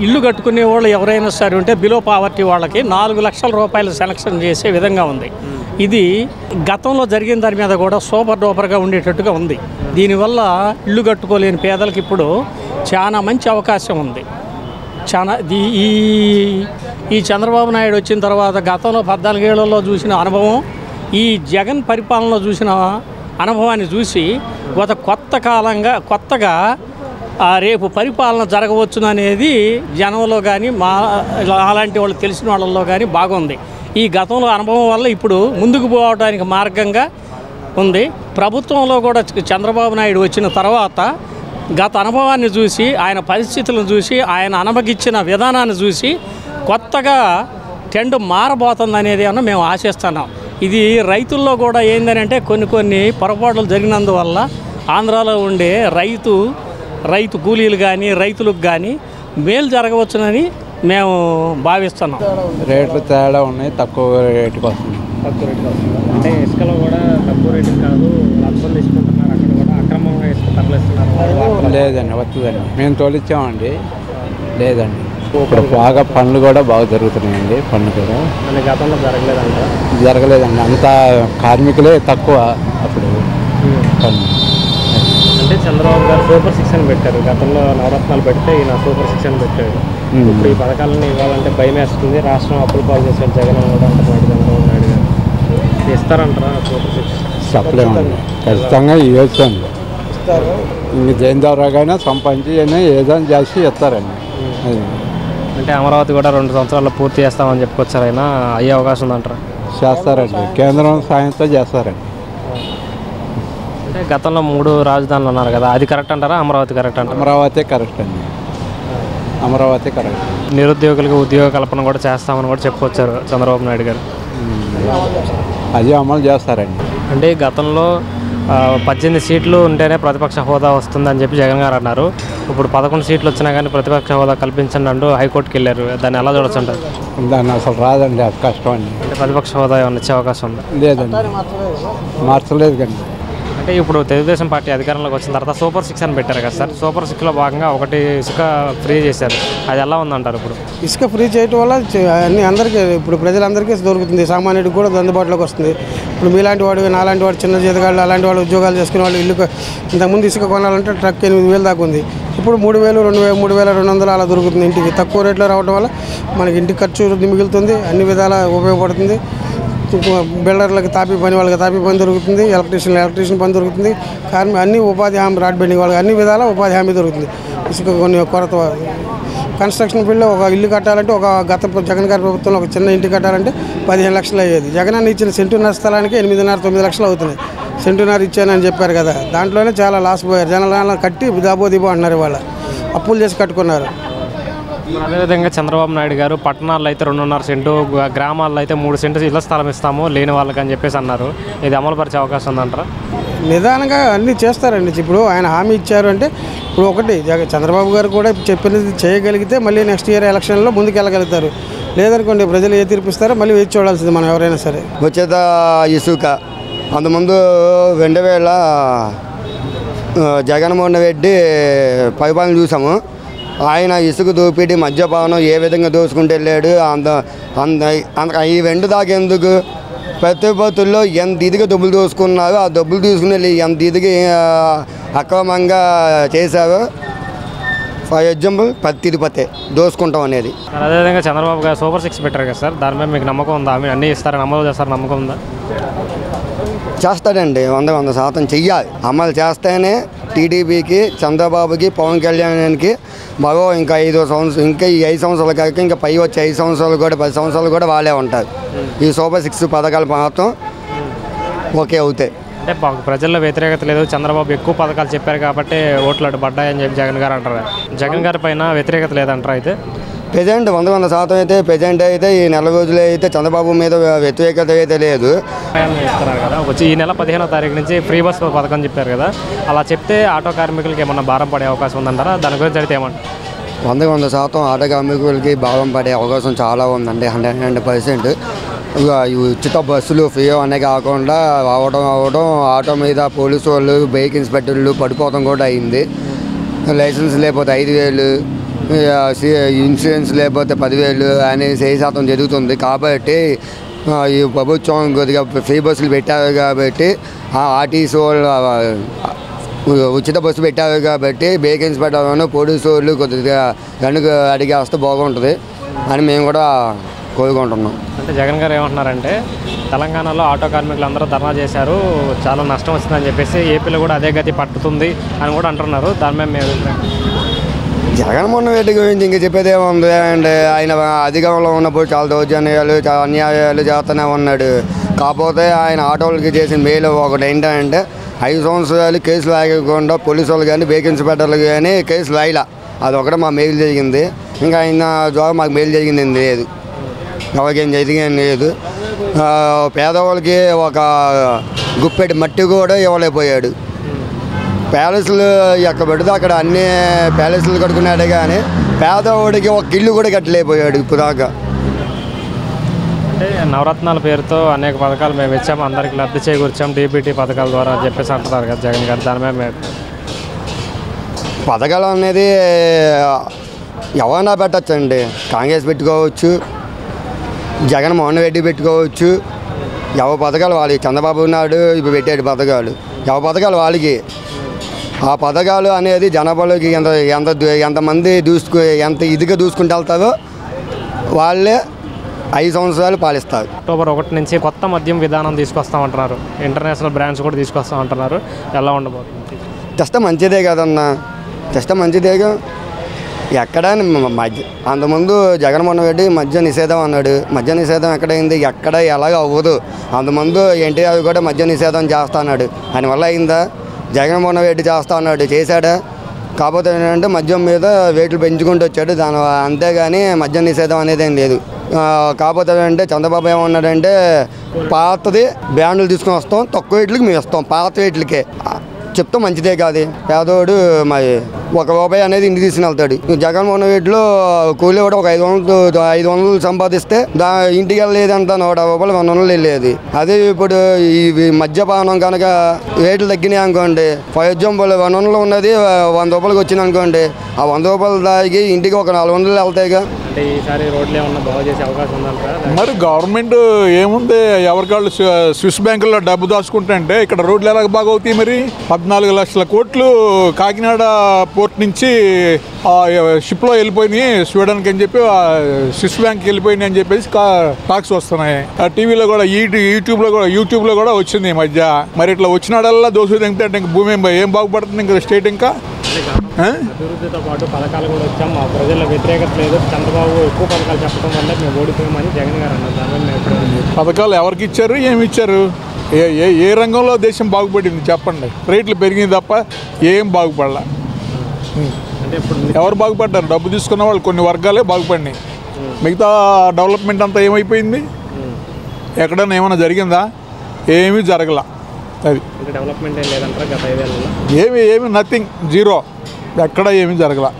ఇల్లు కట్టుకునే వాళ్ళు ఎవరైనా సరే ఉంటే బిలో పావర్టీ వాళ్ళకి 4 లక్షల రూపాయలు సెలక్షన్ చేసే విధంగా ఉంది. ఇది గతంలో జరిగిన దాని మీద కూడా సూపర్ డూపర్గా ఉండేటట్టుగా ఉంది. దీనివల్ల ఇల్లు కట్టుకోలేని పేదలకు ఇప్పుడు చాలా మంచి అవకాశం ఉంది. చాలా ఈ చంద్రబాబు నాయుడు వచ్చిన తర్వాత గతంలో 14 ఏళ్లలో చూసిన అనుభవం, ఈ జగన్ పరిపాలనలో చూసిన అనుభవాన్ని చూసి కొత్తగా రేపు పరిపాలన జరగవచ్చుననేది జనంలో కానీ అలాంటి వాళ్ళు తెలిసిన వాళ్ళల్లో కానీ బాగుంది. ఈ గతంలో అనుభవం వల్ల ఇప్పుడు ముందుకు పోవడానికి మార్గంగా ఉంది. ప్రభుత్వంలో కూడా చంద్రబాబు నాయుడు వచ్చిన తర్వాత గత అనుభవాన్ని చూసి, ఆయన పరిస్థితులను చూసి, ఆయన అనుమతించిన విధానాన్ని చూసి కొత్తగా ట్రెండ్ మారబోతుంది అనేది అన్న మేము ఆశిస్తున్నాం. ఇది రైతుల్లో కూడా ఏంటంటే కొన్ని పొరపాట్లు జరిగినందువల్ల ఆంధ్రాలో ఉండే రైతు కూలీలు కానీ రైతులకు కానీ మేలు జరగవచ్చునని మేము భావిస్తున్నాం. రేట్లు తేడా ఉన్నాయి, తక్కువ రేటుకి వస్తుంది. అంటే ఇసుకలో కూడా తక్కువ రేటు కాదు, లక్షలు తీసుకుంటున్నారు. అక్కడ కూడా అక్రమంగా ఇసుక తరలిస్తున్నారు. లేదండి, వస్తుందండి. మేము తోలిచ్చామండి. లేదండి, ఇప్పుడు బాగా పనులు కూడా బాగా జరుగుతున్నాయండి. పనులు కూడా గతంలో జరగలేదండి. అంతా కార్మికులే తక్కువ అప్పుడు పనులు. అంటే చంద్రబాబు గారు సూపర్ 6 అని పెట్టారు. గతంలో నవరత్నాలు పెడితే ఈయన సూపర్ 6 అని పెట్టాడు. ఇప్పుడు ఈ పథకాలను ఇవ్వాలంటే భయం వేస్తుంది. రాష్ట్రం అప్పులు పాలు చేసే జగన్ కూడా అంటున్నాడు. చంద్రబాబు నాయుడు గారు ఇస్తారంటారా సూపర్ 6? చెప్పలేమండి, ఖచ్చితంగా ఇవ్వచ్చండి. ఇంక జయంతరావుగానే సంపాదించి ఏదైనా చేసి ఇస్తారండి. అంటే అమరావతి కూడా 2 సంవత్సరాల్లో పూర్తి చేస్తామని చెప్పుకొచ్చారు. అయినా అయ్యే అవకాశం ఉందంటారా? చేస్తారండి, కేంద్రం సాయంతో చేస్తారండి. అంటే గతంలో 3 రాజధానులు అన్నారు కదా, అది కరెక్ట్ అంటారా? అమరావతి కరెక్ట్ అంటారా? అమరావతి కరెక్ట్ అండి, అమరావతి కరెక్ట్. నిరుద్యోగులకు ఉద్యోగ కల్పన కూడా చేస్తామని కూడా చెప్పుకొచ్చారు చంద్రబాబు నాయుడు గారు. అది అమలు చేస్తారండి. అంటే గతంలో 18 సీట్లు ఉంటేనే ప్రతిపక్ష హోదా వస్తుందని చెప్పి జగన్ గారు అన్నారు. ఇప్పుడు 11 సీట్లు వచ్చినా కానీ ప్రతిపక్ష హోదా కల్పించండి అంటూ హైకోర్టుకి వెళ్ళారు. దాన్ని ఎలా చూడొచ్చు అంటారు? దాన్ని అసలు రాదండి, అది కష్టం అండి. అంటే ప్రతిపక్ష హోదా ఏమన్నా ఇచ్చే అవకాశం ఉందా? లేదండి, మార్చలేదు కండి. అంటే ఇప్పుడు తెలుగుదేశం పార్టీ అధికారంలోకి వచ్చిన తర్వాత సూపర్ 6 అని పెట్టారు కదా సార్. సూపర్ 6లో భాగంగా ఒకటి ఇసుక ఫ్రీ చేశారు. అది ఎలా ఉందంటారు? ఇప్పుడు ఇసుక ఫ్రీ చేయడం వల్ల అన్ని అందరికీ, ఇప్పుడు ప్రజలందరికీ దొరుకుతుంది. సామాన్యుడికి కూడా అందుబాటులోకి వస్తుంది. ఇప్పుడు మీలాంటి వాడు, నాలాంటి వాడు, చిన్న జీతగాళ్ళు, అలాంటి వాళ్ళు ఉద్యోగాలు చేసుకునే వాళ్ళు ఇల్లు ఇంతకుముందు ఇసుక కొనాలంటే ట్రక్ 8,000 దాకా ఉంది. ఇప్పుడు 3,000, 2,000, 3,200 అలా దొరుకుతుంది ఇంటికి. తక్కువ రేట్లో రావడం వల్ల మనకి ఇంటికి ఖర్చు మిగులుతుంది, అన్ని విధాలా ఉపయోగపడుతుంది. బిల్డర్లకు తాపీ పని, వాళ్ళకి తాపీ పని దొరుకుతుంది, ఎలక్ట్రీషియన్ పని దొరుకుతుంది, అన్ని ఉపాధి హామీ, రాడ్ బెండింగ్ వాళ్ళకి అన్ని విధాలా ఉపాధి హామీ దొరుకుతుంది. ఇసుక కొన్ని కొరత. కన్స్ట్రక్షన్ ఫీల్డ్లో ఒక ఇల్లు కట్టాలంటే జగన్ గారి ప్రభుత్వంలో ఒక చిన్న ఇంటి కట్టాలంటే 15 లక్షలు అయ్యేది. జగన్ అన్న ఇచ్చిన సెంటున్నర స్థలానికి 8.5-9 లక్షలు అవుతున్నాయి. సెంటున్నర ఇచ్చానని చెప్పారు కదా, దాంట్లోనే చాలా లాస్ పోయారు. జనాలు కట్టి దిబో అంటున్నారు, వాళ్ళ అప్పులు చేసి కట్టుకున్నారు. అదేవిధంగా చంద్రబాబు నాయుడు గారు పట్టణాల్లో అయితే 2.5 సెంటు, గ్రామాల్లో అయితే 3 సెంటు ఇళ్ల స్థలం ఇస్తాము లేని వాళ్ళకి అని చెప్పేసి అన్నారు. ఇది అమలు పరిచే అవకాశం ఉందంటారా? నిదానంగా అన్నీ చేస్తారండి. ఇప్పుడు ఆయన హామీ ఇచ్చారు అంటే, ఇప్పుడు ఒకటి చంద్రబాబు గారు కూడా చెప్పినది చేయగలిగితే మళ్ళీ నెక్స్ట్ ఇయర్ ఎలక్షన్లో ముందుకు వెళ్ళగలుగుతారు. లేదనుకోండి, ప్రజలు ఏ తీర్పిస్తారో మళ్ళీ వేచి చూడాల్సింది మనం ఎవరైనా సరే. వచ్చేత ఇసుక అంతకుముందు 2000 జగన్మోహన్ రెడ్డి పరిపాలన చూసాము. ఆయన ఇసుక దోపిడీ, మద్యపానం ఏ విధంగా దోసుకుంటూ వెళ్ళాడు. ఈ 2 దాకా ఎందుకు? ప్రతిపత్తుల్లో ఎంత ఇదిగా డబ్బులు దోసుకున్నారు, ఆ డబ్బులు తీసుకుని వెళ్ళి ఎంత ఇదిగా అక్రమంగా చేశారు. ఫర్ ఎగ్జాంపుల్ తిరుపతి దోసుకుంటాం అనేది. అదేవిధంగా చంద్రబాబు గారు సూపర్ 6 పెట్టారు కదా సార్, దానిపై మీకు నమ్మకం ఉందా? అన్నీ ఇస్తారని అమలు చేస్తారని నమ్మకం ఉందా? చేస్తాడండి, 100% చెయ్యాలి. అమలు చేస్తేనే టీడీపీకి, చంద్రబాబుకి, పవన్ కళ్యాణ్కి మరో ఇంకా 5 సంవత్సరాలు, ఇంకా ఈ 5 సంవత్సరాలు కాక ఇంకా పై వచ్చే 5 సంవత్సరాలు కూడా 10 సంవత్సరాలు కూడా వాళ్ళే ఉంటారు. ఈ సూపర్ 6 పథకాలు మాత్రం ఓకే అవుతాయి. అంటే ప్రజల్లో వ్యతిరేకత లేదు, చంద్రబాబు ఎక్కువ పథకాలు చెప్పారు కాబట్టి ఓట్లు అటు పడ్డాయని చెప్పి జగన్ గారు అంటారు. జగన్ గారి పైన వ్యతిరేకత లేదంటారా? అయితే ప్రజెంట్ 100% అయితే ప్రజెంట్ అయితే ఈ నెల రోజులు అయితే చంద్రబాబు మీద వ్యతిరేకత అయితే లేదు. ఇస్తున్నారు కదా, వచ్చి ఈ నెల 15వ తారీఖు నుంచి ఫ్రీ బస్ పథకం చెప్పారు కదా, అలా చెప్తే ఆటో కార్మికులకి ఏమన్నా భారం పడే అవకాశం ఉందంటారా? దాని గురించి అయితే ఏమంటారు? 100% ఆటో కార్మికులకి భారం పడే అవకాశం చాలా ఉందండి. 100% ఉచిత బస్సులు ఫ్రీ అనే కాకుండా రావడం ఆటో మీద పోలీసు వాళ్ళు, బైక్ ఇన్స్పెక్టర్లు పడిపోవడం కూడా అయింది. లైసెన్స్ లేకపోతే 5,000 ఇన్సూరెన్స్ లేకపోతే 10,000 అని శాతం జరుగుతుంది. కాబట్టి ఈ ప్రభుత్వం కొద్దిగా ఫ్రీ బస్సులు పెట్టారు కాబట్టి ఆర్టీసీ వాళ్ళు ఉచిత బస్సు పెట్టారు కాబట్టి వేకెన్సీ పెట్టాలని పోలీసు వాళ్ళు కొద్దిగా గనుక అడిగేస్తే బాగుంటుంది అని మేము కూడా కోరుకుంటున్నాం. అంటే జగన్ గారు ఏమంటున్నారంటే తెలంగాణలో ఆటో కార్మికులు అందరూ ధర్నా చేశారు, చాలా నష్టం వచ్చిందని చెప్పేసి ఏపీలో కూడా అదే గతి పట్టుతుంది అని కూడా అంటున్నారు. దాని మీద మేము జగన్మోహన్ రెడ్డి గురించి ఇంకా చెప్పేది ఏముంది అండ్ ఆయన అధికారంలో ఉన్నప్పుడు చాలా దౌర్జన్యాలు చాలా అన్యాయాలు చేస్తూనే ఉన్నాడు. కాకపోతే ఆయన ఆటోలకి చేసిన మేలు ఒకటి ఏంటంటే 5 సంవత్సరాలు కేసులు ఆగకుండా పోలీసు వాళ్ళు కానీ వేకెన్సీ పెట్టాలి కానీ కేసులు రాయలా, అదొకటి మా మేలు జరిగింది. ఇంకా ఆయన ద్వారా మాకు మేలు జరిగింది లేదు, ఎవరికేం జరిగింది లేదు. పేదవాళ్ళకి ఒక గుప్పెటి మట్టి కూడా ఇవ్వలేకపోయాడు. ప్యాలెస్లు ఎక్కడ పెడితే అక్కడ అన్ని ప్యాలెస్లు కట్టుకున్నాడే కానీ పేదవాడికి ఒక ఇల్లు కూడా కట్టలేకపోయాడు ఇప్పుడు దాకా. అంటే నవరత్నాల పేరుతో అనేక పథకాలు మేము ఇచ్చాము, అందరికీ లబ్ధి చేకూర్చాం డీబీటీ పథకాల ద్వారా అని చెప్పేసి అంటున్నారు కదా జగన్ గారు. దాని మీద పథకాలు అనేది ఎవరైనా పెట్టచ్చండి. కాంగ్రెస్ పెట్టుకోవచ్చు, జగన్మోహన్ రెడ్డి పెట్టుకోవచ్చు. ఎవరి పథకాలు వాళ్ళకి, చంద్రబాబు నాయుడు ఇప్పుడు పెట్టాడు పథకాలు, ఎవరి పథకాలు వాళ్ళకి. ఆ పథకాలు అనేది జనాభాలోకి ఎంతమంది ఎంత ఇదిగా దూసుకుంటూ వెళ్తారో వాళ్ళే 5 సంవత్సరాలు పాలిస్తారు. అక్టోబర్ 1 నుంచి కొత్త మద్యం విధానం తీసుకొస్తామంటున్నారు, ఇంటర్నేషనల్ బ్రాండ్స్ కూడా తీసుకొస్తామంటున్నారు. ఎలా ఉండబోతుంది? తెస్తే మంచిదే కదన్నా, తెస్తే మంచిదేగా. ఎక్కడ అంతకుముందు జగన్మోహన్ రెడ్డి మద్య నిషేధం అన్నాడు. మద్య నిషేధం ఎక్కడైంది? ఎక్కడ ఎలాగ అవ్వదు. అంతకుముందు ఎన్టీఆర్ కూడా మద్య నిషేధం చేస్తా అన్నాడు, దానివల్ల అయిందా? జగన్మోహన్ రెడ్డి చేస్తా అన్నాడు, చేశాడా? కాకపోతే ఏంటంటే మద్యం మీద రేట్లు పెంచుకుంటూ వచ్చాడు, దాని అంతేగాని మద్య నిషేధం అనేది ఏం లేదు. కాకపోతే ఏంటంటే చంద్రబాబు ఏమన్నాడంటే పాతది బ్రాండ్లు తీసుకొని వస్తాం, తక్కువ రేట్లకి మేము ఇస్తాం, పాత రేట్లకే చెప్తాం. మంచిదే కాదు, పేదోడు మరి ₹1 అనేది ఇంటికి తీసుకుని వెళ్తాడు. జగన్మోహన్ రెడ్డిలో కూలీ కూడా ఒక 500 సంపాదిస్తే ఇంటికి వెళ్ళలేదంట ₹150 100 వెళ్ళేది. అదే ఇప్పుడు ఈ మద్యపానం కనుక రేట్లు తగ్గినాయి అనుకోండి, ఫర్ ఎగ్జాంపుల్ 100 ఉన్నది ₹100 వచ్చింది అనుకోండి, ఆ ₹100 దాగి ఇంటికి ఒక 400 వెళ్తాయిగా. అంటే ఈసారి రోడ్లు ఏమన్నా బాగు చేసే అవకాశం ఉందంటారా? మరి గవర్నమెంట్ ఏముంది, ఎవరికాళ్ళు స్విస్ బ్యాంకుల్లో డబ్బు దాచుకుంటే ఇక్కడ రోడ్లు ఎలాగ బాగా అవుతాయి? మరి 14 లక్షల కోట్లు కాకినాడ పోర్ట్ నుంచి షిప్లో వెళ్ళిపోయినాయి స్వీడన్కి అని చెప్పి స్విస్ బ్యాంక్కి వెళ్ళిపోయినాయి అని చెప్పేసి టాక్స్ వస్తున్నాయి. టీవీలో కూడా యూట్యూబ్లో కూడా వచ్చింది ఈ మధ్య. మరి ఇట్లా వచ్చినాడల్లా దోశ తింటే ఇంక భూమి ఏం బాగుపడుతుంది ఇంకా స్టేట్? ఇంకా అభివృద్ధితో పాటు పథకాలు కూడా వచ్చాం, మా ప్రజల్లో వ్యతిరేకత లేదు, చంద్రబాబు ఎక్కువ పథకాలు చెప్పడం వల్ల మేము ఓడిపోయామని జగన్ గారు అన్నారు. పథకాలు ఎవరికి ఇచ్చారు, ఏమి ఇచ్చారు? ఏ రంగంలో దేశం బాగుపడింది చెప్పండి? రేట్లు పెరిగింది తప్ప ఏం బాగుపడలా. అంటే ఇప్పుడు ఎవరు బాగుపడ్డారు? డబ్బు తీసుకున్న వాళ్ళు కొన్ని వర్గాలే బాగుపడినాయి, మిగతా డెవలప్మెంట్ అంతా ఏమైపోయింది? ఎక్కడైనా ఏమైనా జరిగిందా? ఏమీ జరగలా. అది డెవలప్మెంట్ ఏం లేదంటారా గత 5 ఏళ్ళలో? ఏమి నథింగ్, జీరో, ఎక్కడ ఏమీ జరగలా.